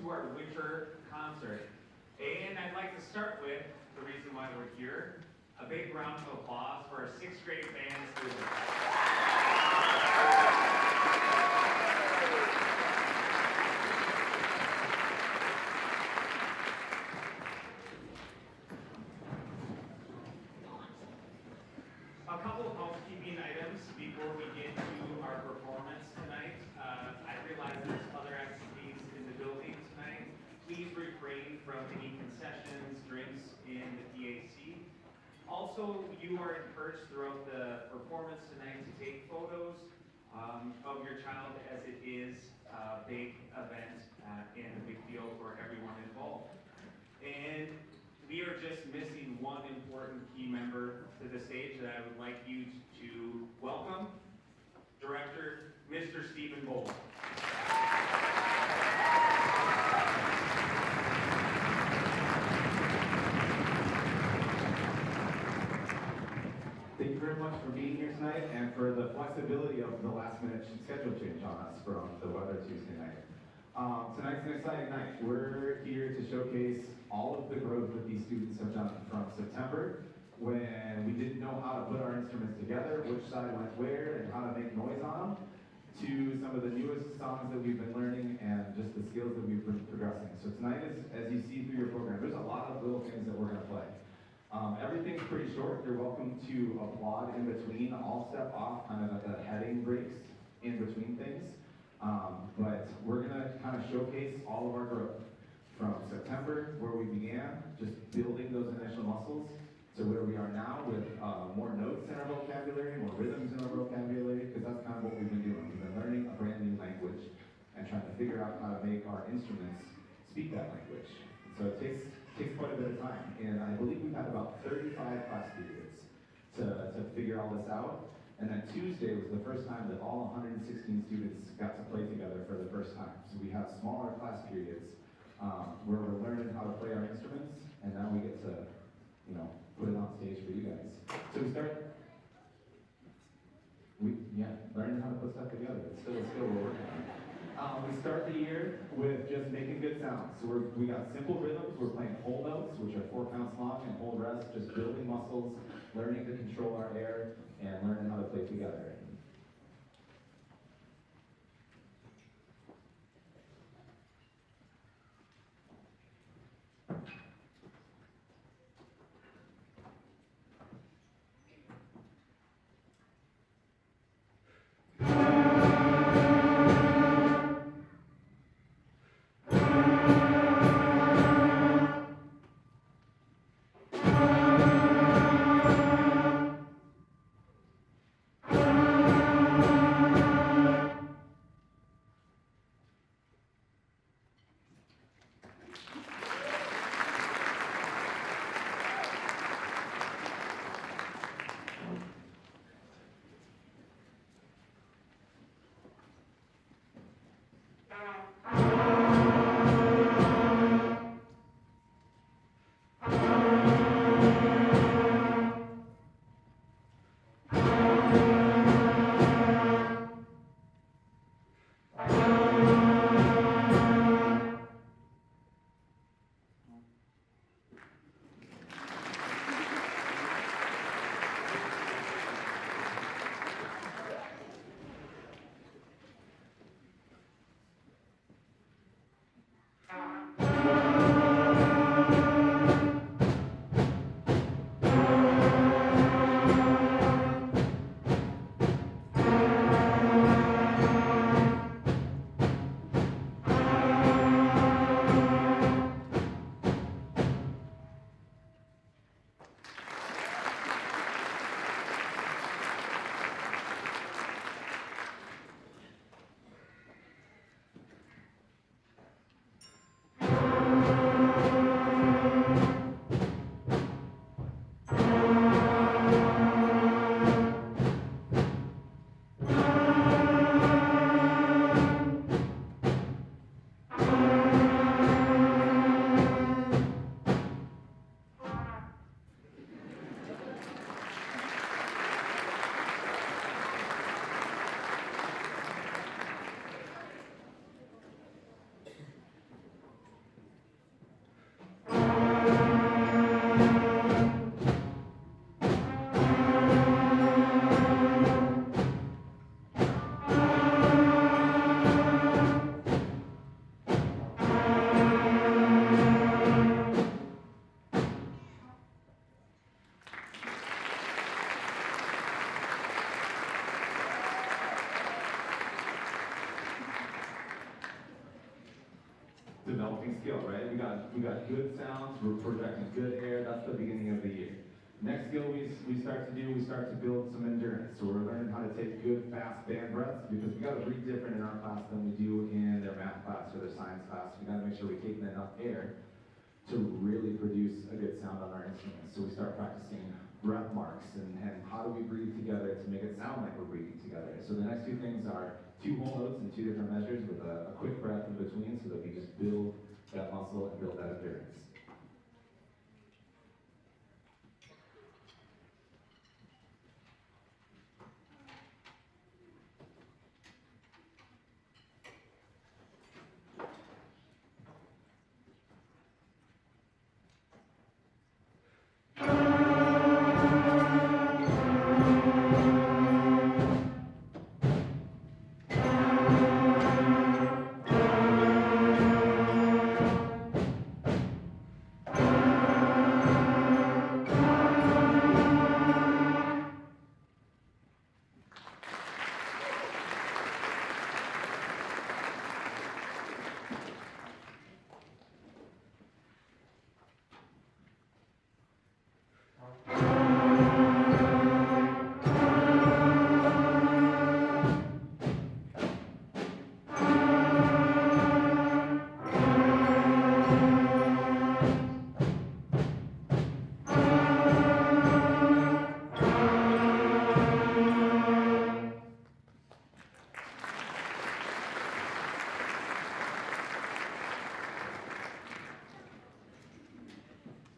to our winter concert. And I'd like to start with the reason why we're here. A big round of applause for our 6th grade band students. A couple of housekeeping items before we get to our performance tonight. I realize there's other activities in the building tonight. Please refrain from any concessions, drinks in the PAC. Also, you are encouraged throughout the performance tonight to take photos of your child, as it is a big event and a big deal for everyone involved. And we are just missing one important key member to the stage that I would like you to welcome, Director Mr. Stephen Bowl. Thank you very much for being here tonight and for the flexibility of the last minute schedule change on us from the weather Tuesday night. Tonight's an exciting night. We're here to showcase all of the growth that these students have done from September, when we didn't know how to put our instruments together, which side went where, and how to make noise on them, to some of the newest songs that we've been learning and just the skills that we've been progressing. So tonight, as you see through your program, there's a lot of little things that we're going to play. Everything's pretty short. You're welcome to applaud in between. I'll step off kind of at the heading breaks in between things. But we're going to kind of showcase all of our growth from September, where we began, just building those initial muscles, to where we are now with more notes in our vocabulary, more rhythms in our vocabulary, because that's kind of what we've been doing. We've been learning a brand new language and trying to figure out how to make our instruments speak that language. So it takes quite a bit of time, and I believe we've had about 35 class periods to figure all this out. And then Tuesday was the first time that all 116 students got to play together for the first time. So we have smaller class periods where we're learning how to play our instruments, and now we get to, put it on stage for you guys. So learning how to put stuff together. It's still a skill we're working on. We start the year with just making good sounds. So we got simple rhythms. We're playing whole notes, which are 4 counts long, and whole rest, just building muscles, learning to control our air, and learning how to play together. developing skill, right? We got good sounds, we're projecting good air, that's the beginning of the year. Next skill we start to build some endurance. So we're learning how to take good, fast band breaths because we gotta breathe different in our class than we do in their math class or their science class. We gotta make sure we take in enough air to really produce a good sound on our instruments. So we start practicing breath marks and how do we breathe together to make it sound like we're breathing together. So the next two things are 2 whole notes and 2 different measures with a quick breath in between so that we just build that muscle and build that endurance.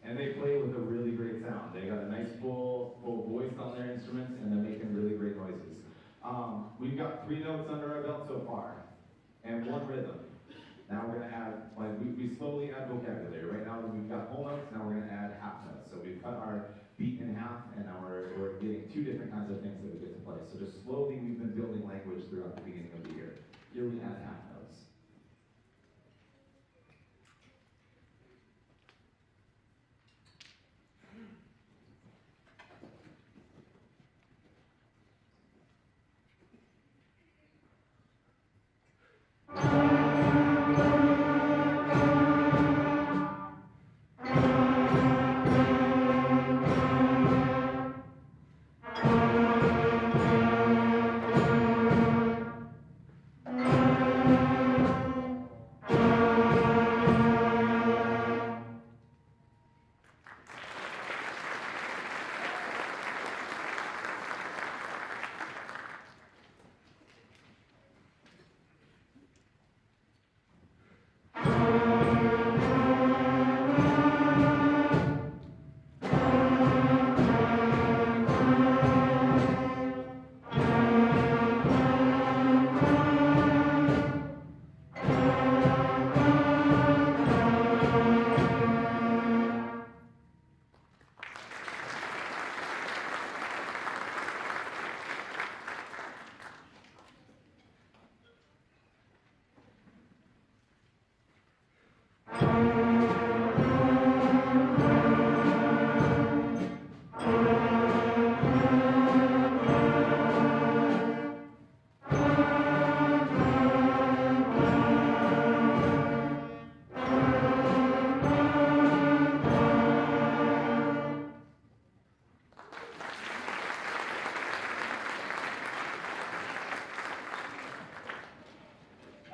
And they play with a really great sound. They got a nice full voice on their instruments, and they're making really great noises. We've got 3 notes under our belt so far, and 1 rhythm. Now we're gonna add, like we slowly add vocabulary. Right now we've got whole notes, now we're gonna add half notes. So we've cut our beat in half, and now we're getting 2 different kinds of things that we get to play. So just slowly we've been building language throughout the beginning of the year. Here we add half notes.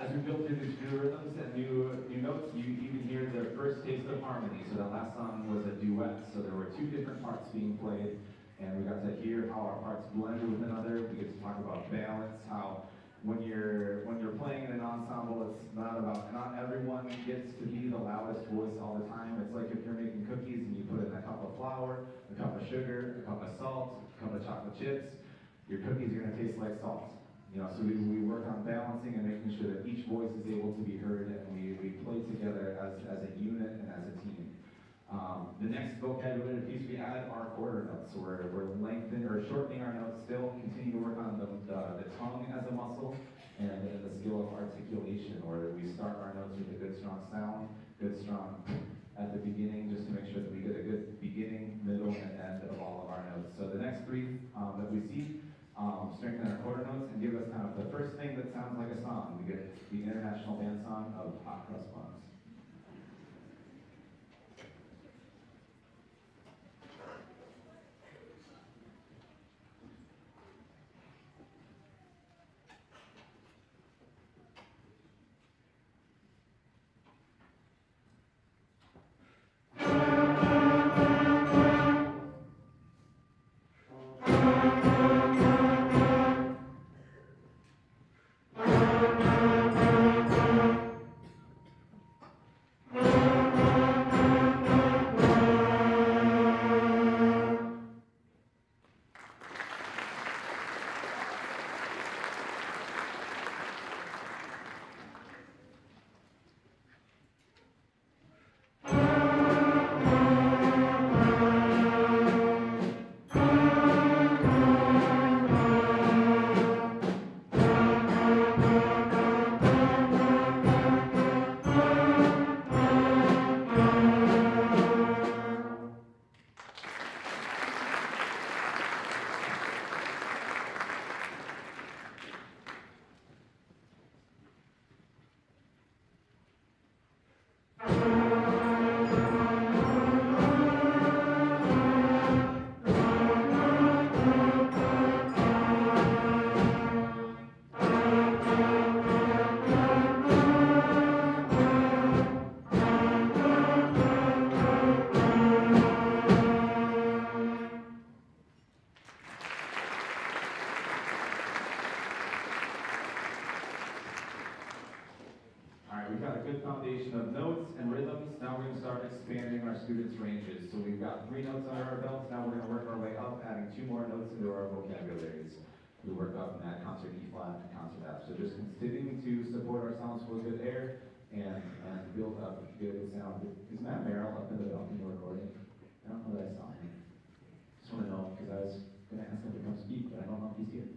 As we build through these new rhythms and new notes, you even hear the first taste of harmony. So that last song was a duet, so there were 2 different parts being played, and we got to hear how our parts blend with one another. We get to talk about balance, how when you're playing in an ensemble, it's not everyone gets to be the loudest voice all the time. It's like if you're making cookies and you put in a cup of flour, a cup of sugar, a cup of salt, a cup of chocolate chips, your cookies are gonna taste like salt. You know, so we work on balancing and making sure that each voice is able to be heard, and we play together as a unit and as a team. The next vocabulary piece we add are quarter notes. So we're lengthening or shortening our notes still, continue to work on the tongue as a muscle, and the skill of articulation, where we start our notes with a good strong sound, good strong at the beginning, just to make sure that we get a good beginning, middle, and end of all of our notes. So the next 3 that we see, strengthen our quarter notes and give us kind of the first thing that sounds like a song. We get the international band song of Hot Cross Buns. got a good foundation of notes and rhythms. Now we're going to start expanding our students' ranges. So we've got 3 notes under our belts. Now we're going to work our way up, adding 2 more notes into our vocabularies. We work up in that concert E flat and concert F. So just continuing to support our sounds with good air and build up good sound. Is Matt Merrill up in the balcony recording? I don't know that I saw him. Just want to know because I was going to ask him to come speak, but I don't know if he's here.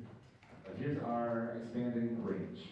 But here's our expanding range.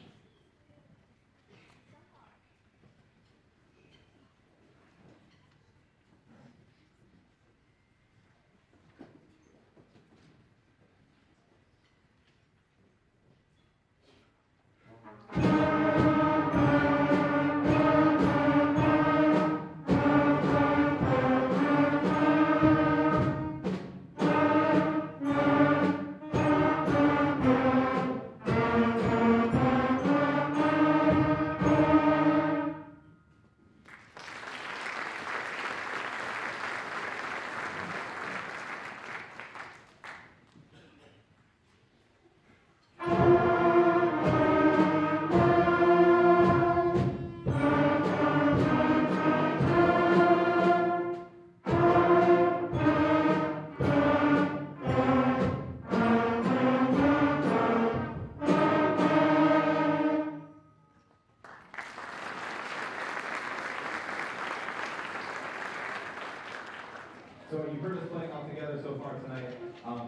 So you've heard us playing all together so far tonight.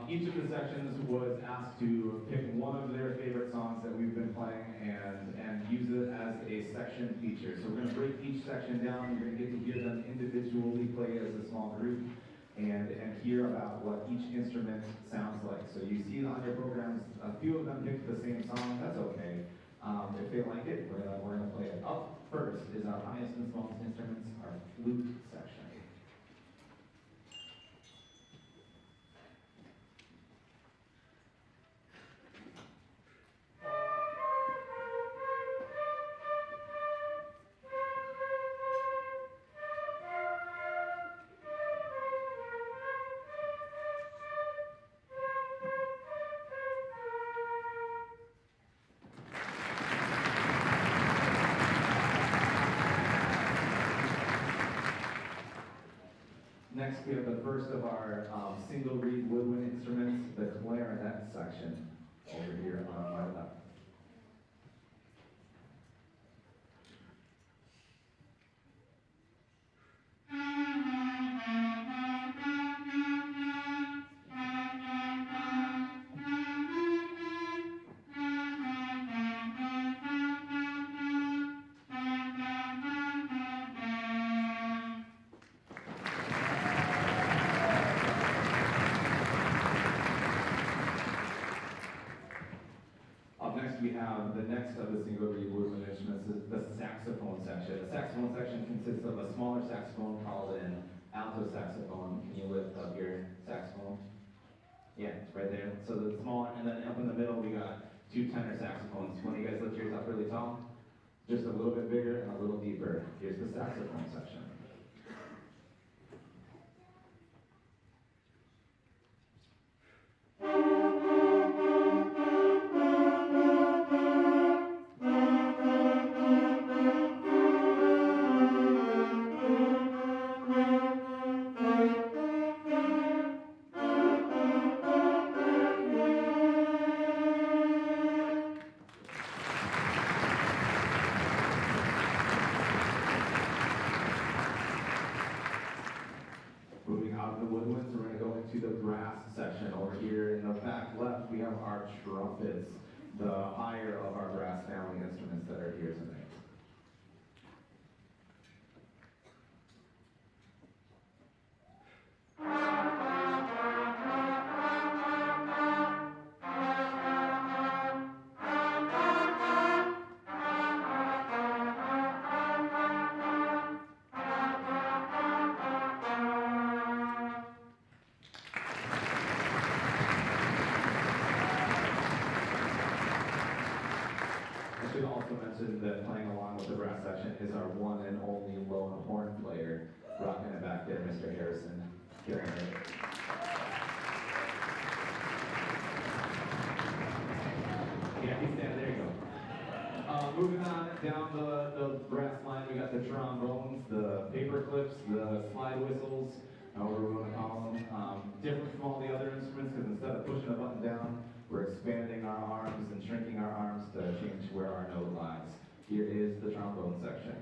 Each of the sections was asked to pick one of their favorite songs that we've been playing and use it as a section feature. So we're going to break each section down. You're going to get to hear them individually played as a small group and hear about what each instrument sounds like. So you see on your programs, a few of them picked the same song. That's okay. If they like it, we're gonna play it. Up first is our highest and smallest instruments, our flute section. Next, we have the first of our single reed woodwind instruments, the clarinet section, over here on my left. Up next, we have the next of the single reed woodwind instruments, is the saxophone section. The saxophone section consists of a smaller saxophone called an alto saxophone. Can you lift up your saxophone? Yeah, right there. So the smaller, and then up in the middle, we got 2 tenor saxophones. When you guys lift yours up really tall, just a little bit bigger and a little deeper. Here's the saxophone section. Moving out of the woodwinds, we're going to go into the brass section. Over here in the back left, we have our trumpets, the higher of our brass family instruments that are here tonight. I should also mention that playing along with the brass section is our one and only lone horn player, rocking it back there, Mr. Harrison. Killing it. Yeah, he's there. There you go. Moving on down the brass line, we got the trombones, the paper clips, the slide whistles, however we want to call them. Different from all the other instruments because instead of pushing a button down, we're expanding our arms and shrinking our arms to change where our note lies. Here is the trombone section.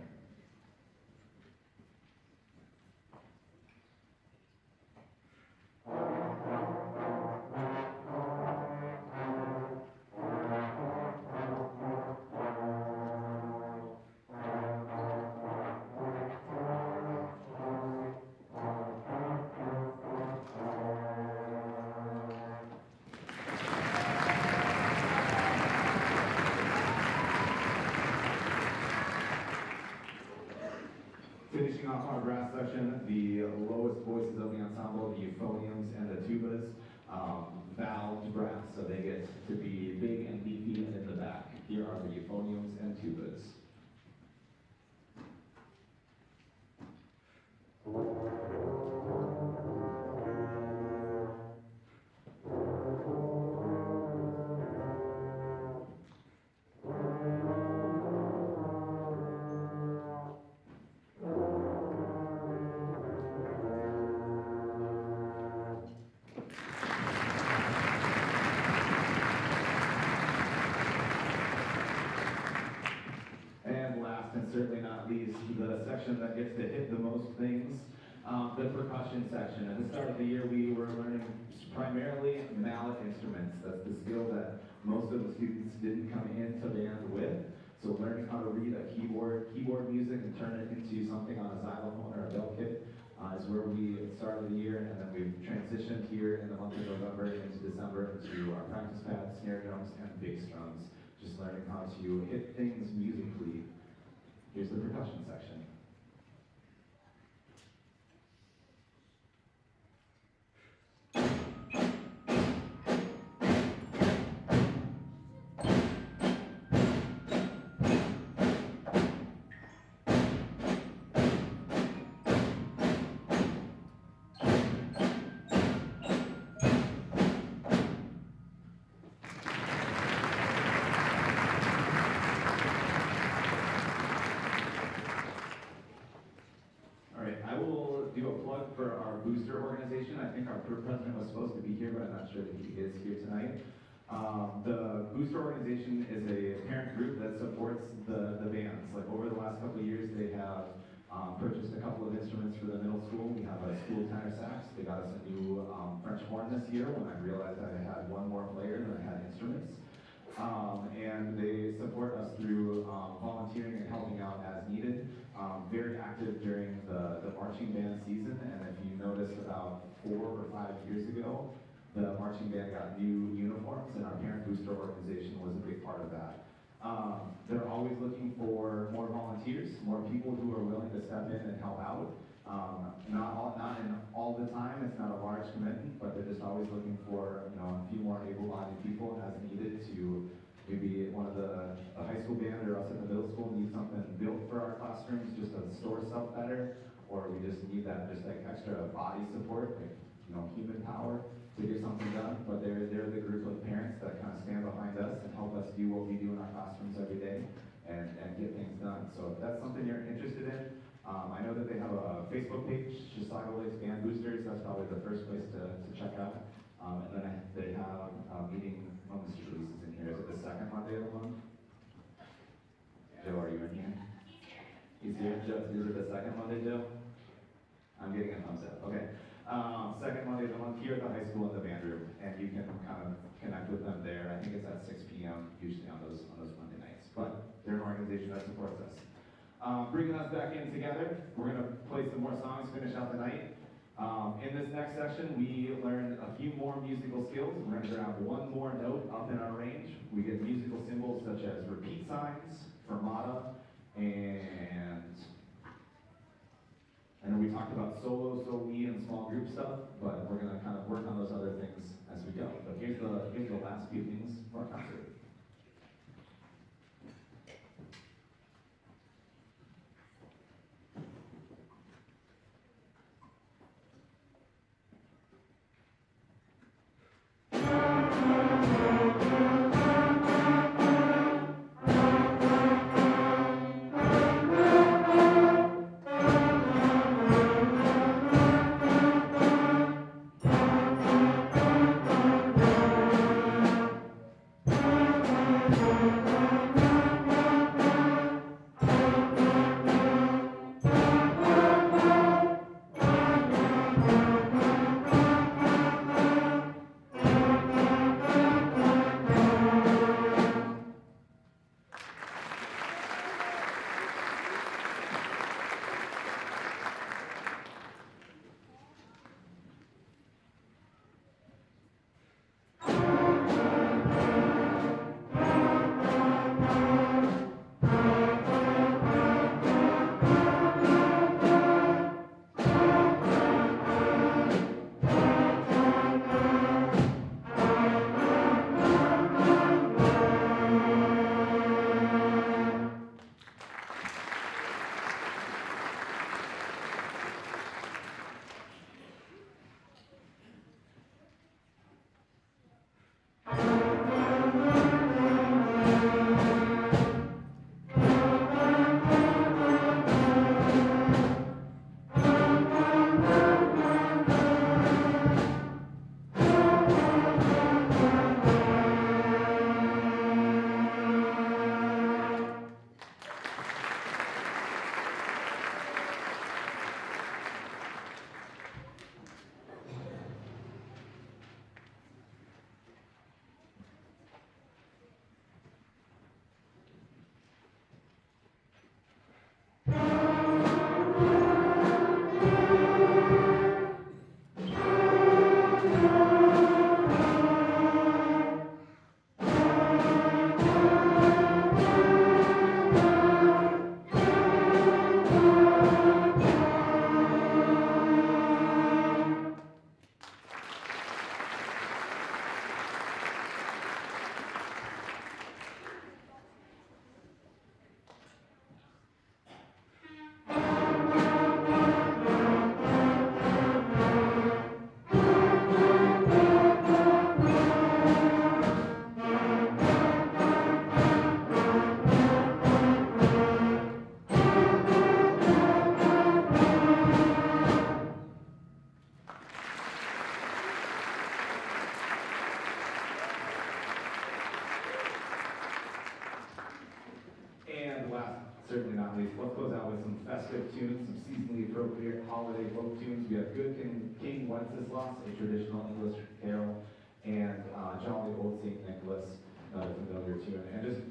Finishing off our brass section, the lowest voices of the ensemble, the euphoniums and the tubas, valved brass, so they get to be big and beefy and in the back. Here are the euphoniums and tubas. And certainly not least, the section that gets to hit the most things, the percussion section. At the start of the year, we were learning primarily mallet instruments. That's the skill that most of the students didn't come into band with. So learning how to read a keyboard music and turn it into something on a xylophone or a bell kit is where we started the year, and then we've transitioned here in the month of November into December into our practice pads, snare drums, and bass drums. Just learning how to hit things musically. Here's the percussion section. For our booster organization. I think our president was supposed to be here, but I'm not sure that he is here tonight. The booster organization is a parent group that supports the bands. Like over the last couple of years, they have purchased a couple of instruments for the middle school. We have a school tenor sax. They got us a new French horn this year when I realized I had one more player than I had instruments. And they support us through volunteering and helping out as needed. Very active during the marching band season, and if you notice, about 4 or 5 years ago, the marching band got new uniforms, and our parent booster organization was a big part of that. They're always looking for more volunteers, more people who are willing to step in and help out. Not in all the time, it's not a large commitment, but they're just always looking for a few more able-bodied people as needed to maybe one of the high school band or us at the middle school need something built for our classrooms just to store stuff better, or we just need that just like extra body support, like human power to get something done. But they're the group of parents that kind of stand behind us and help us do what we do in our classrooms every day and get things done. So if that's something you're interested in, I know that they have a Facebook page, Chisago Lakes Band Boosters. That's probably the first place to check out. And then they have meeting moments releases in here. Is it the second Monday of the month? Joe, are you in here? He's here. Joe, is it the second Monday, Joe? I'm getting a thumbs up. Okay. Second Monday of the month here at the high school in the band room, and you can kind of connect with them there. I think it's at 6 p.m. usually on those Monday nights. But they're an organization that supports us. Bringing us back in together, we're going to play some more songs, finish out the night. In this next section, we learned a few more musical skills. We're going to grab one more note up in our range. We get musical symbols such as repeat signs, fermata, and we talked about solo, solo-me, and small group stuff, but we're going to kind of work on those other things as we go. But here's the last few things for our concert. festive tunes, some seasonally appropriate holiday folk tunes. We have Good King Wenceslas, a traditional English carol, and Jolly Old St. Nicholas, another familiar tune. And just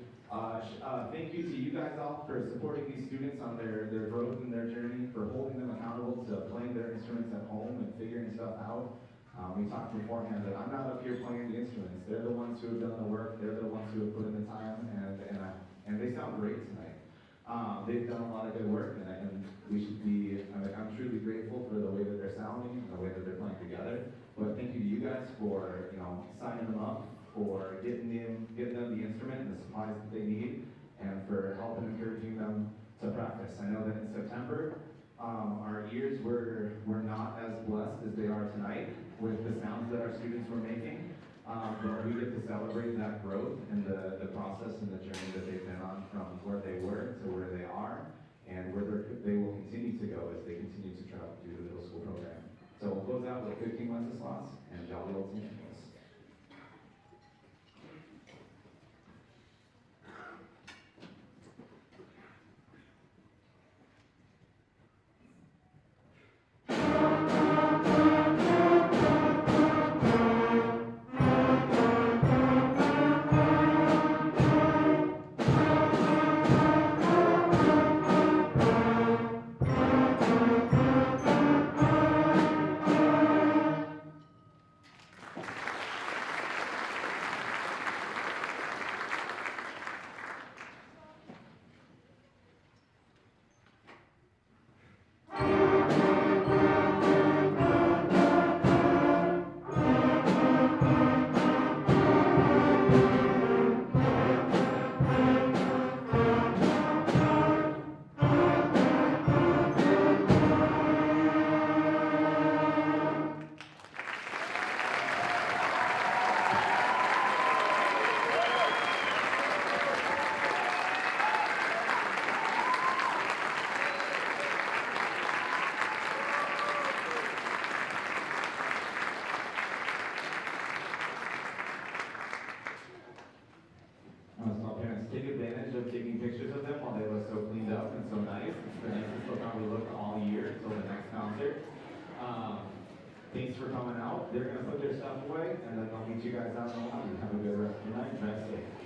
thank you to you guys all for supporting these students on their growth and their journey, for holding them accountable to playing their instruments at home and figuring stuff out. We talked beforehand that I'm not up here playing the instruments. They're the ones who have done the work. They're the ones who have put in the time, and they sound great tonight. They've done a lot of good work, and we should be. I'm truly grateful for the way that they're sounding and the way that they're playing together. But thank you to you guys for signing them up, for getting them the instrument and the supplies that they need, and for helping encouraging them to practice. I know that in September, our ears were not as blessed as they are tonight with the sounds that our students were making, but we get to celebrate that growth and the process and the journey that they've been on from where they were to where they are, and where they will continue to go as they continue to travel through the middle school program. So we'll close out with 15 Wenceslas and Jolly Old St. Nicholas. Take advantage of taking pictures of them while they look so cleaned up and so nice. It's the nicest look how we look all year until the next concert. Thanks for coming out. They're going to put their stuff away, and then I'll meet you guys out in the lobby. Have a good rest of the night. Drive safe.